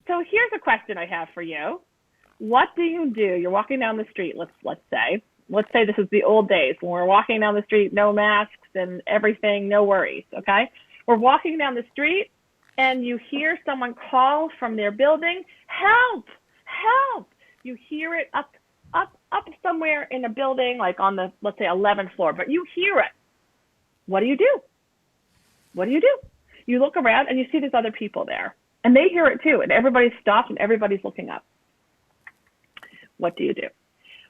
So here's a question I have for you. What do you do? You're walking down the street, let's say this is the old days when we're walking down the street, no masks and everything, no worries, okay? We're walking down the street and you hear someone call from their building, help, help. You hear it up somewhere in a building, like on the, let's say, 11th floor, but you hear it. What do you do? What do you do? You look around and you see there's other people there, and they hear it too, and everybody's stopped and everybody's looking up. What do you do?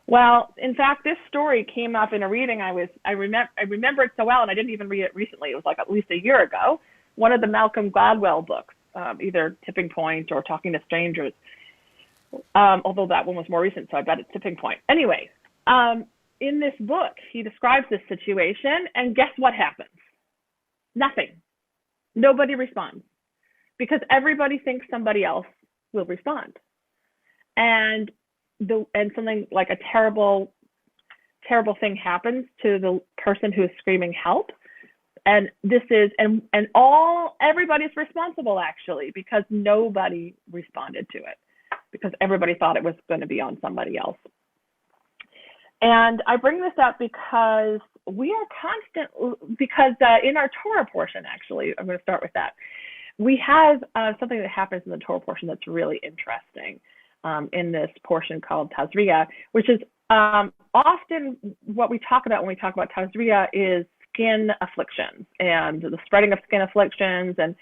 Well, in fact, this story came up in a reading I remember it so well, and I didn't even read it recently. It was like at least a year ago. One of the Malcolm Gladwell books, either Tipping Point or Talking to Strangers, although that one was more recent, so I bet it's Tipping Point. Anyway, in this book, he describes this situation, and guess what happens? Nothing. Nobody responds because everybody thinks somebody else will respond. And something like a terrible thing happens to the person who is screaming help. And this is, everybody's responsible actually, because nobody responded to it, because everybody thought it was going to be on somebody else. And I bring this up because in our Torah portion, actually, I'm going to start with that. We have something that happens in the Torah portion that's really interesting in this portion called Tazria, which is often what we talk about when we talk about Tazria is skin afflictions and the spreading of skin afflictions. And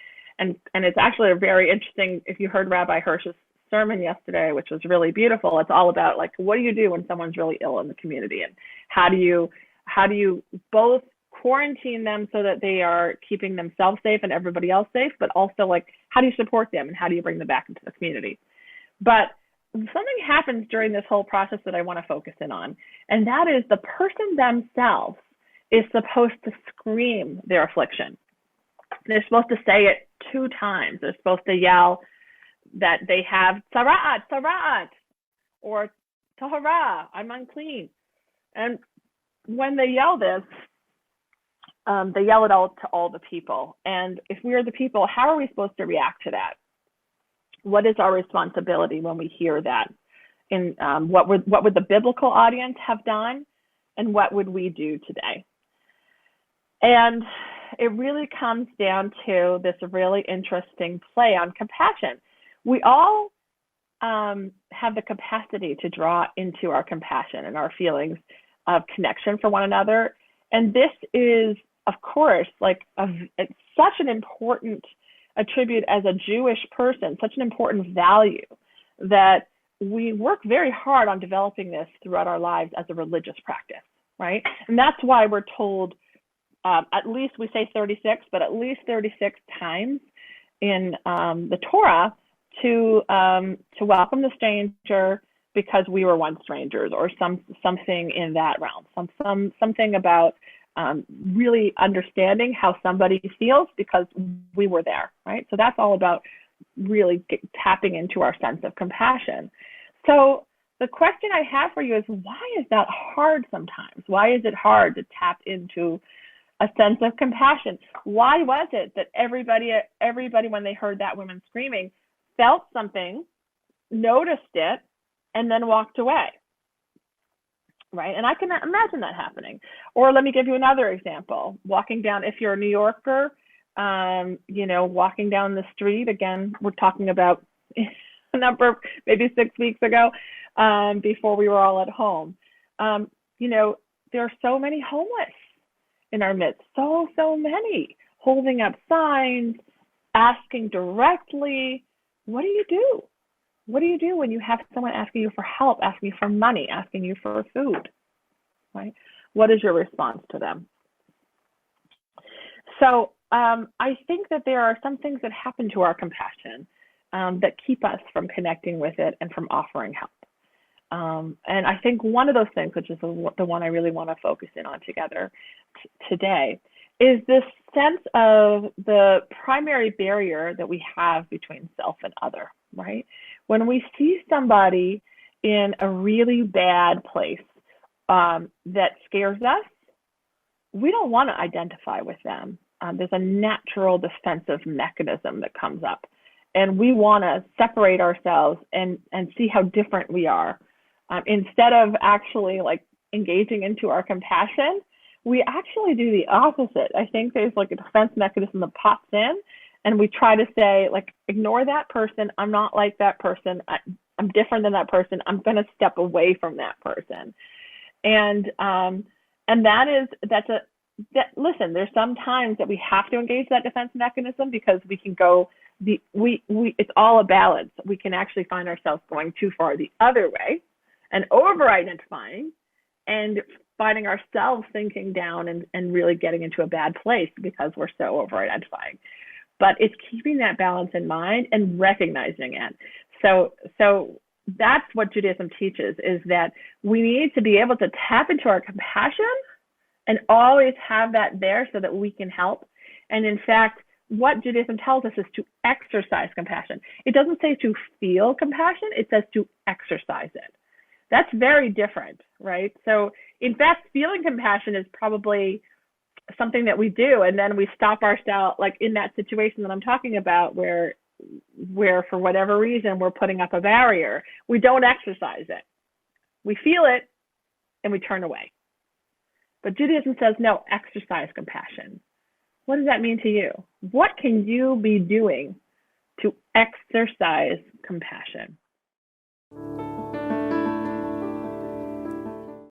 it's actually a very interesting, if you heard Rabbi Hirsch's sermon yesterday, which was really beautiful, it's all about like, what do you do when someone's really ill in the community, and how do you both quarantine them so that they are keeping themselves safe and everybody else safe, but also like, how do you support them and how do you bring them back into the community? But something happens during this whole process that I want to focus in on, and that is the person themselves is supposed to scream their affliction. They're supposed to say it 2 times. They're supposed to yell that they have tzara'at, tzara'at, or tahara, I'm unclean. And when they yell this, they yell it out to all the people. And if we're the people, how are we supposed to react to that? What is our responsibility when we hear that? And what would the biblical audience have done? And what would we do today? And it really comes down to this really interesting play on compassion. We all have the capacity to draw into our compassion and our feelings of connection for one another. And this is, of course, it's such an important attribute as a Jewish person, such an important value that we work very hard on developing this throughout our lives as a religious practice, right? And that's why we're told, at least we say 36, but at least 36 times in the Torah to welcome the stranger because we were once strangers, or something in that realm, something about really understanding how somebody feels because we were there, right? So that's all about really tapping into our sense of compassion. So the question I have for you is, why is that hard sometimes? Why is it hard to tap into a sense of compassion? Why was it that everybody, when they heard that woman screaming, felt something, noticed it, and then walked away? Right? And I can imagine that happening. Or let me give you another example. Walking down, if you're a New Yorker, walking down the street, again, we're talking about a number, maybe 6 weeks ago, before we were all at home. There are so many homeless in our midst, so many, holding up signs, asking directly. What do you do? What do you do when you have someone asking you for help, asking you for money, asking you for food, right? What is your response to them? So I think that there are some things that happen to our compassion that keep us from connecting with it and from offering help. And I think one of those things, which is the one I really want to focus in on together today, is this sense of the primary barrier that we have between self and other, right? When we see somebody in a really bad place that scares us, we don't want to identify with them. There's a natural defensive mechanism that comes up. and we want to separate ourselves and see how different we are. Instead of actually like engaging into our compassion, we actually do the opposite. I think there's like a defense mechanism that pops in, and we try to say, like, ignore that person. I'm not like that person. I'm different than that person. I'm going to step away from that person. And listen, there's some times that we have to engage that defense mechanism because we can go it's all a balance. We can actually find ourselves going too far the other way and over identifying and finding ourselves sinking down and really getting into a bad place because we're so over identifying. But it's keeping that balance in mind and recognizing it. So that's what Judaism teaches, is that we need to be able to tap into our compassion and always have that there so that we can help. And in fact, what Judaism tells us is to exercise compassion. It doesn't say to feel compassion, it says to exercise it. That's very different, right? So in fact, feeling compassion is probably something that we do, and then we stop ourselves, like in that situation that I'm talking about, where for whatever reason we're putting up a barrier. We don't exercise it. We feel it and we turn away. But Judaism says, no, exercise compassion. What does that mean to you? What can you be doing to exercise compassion?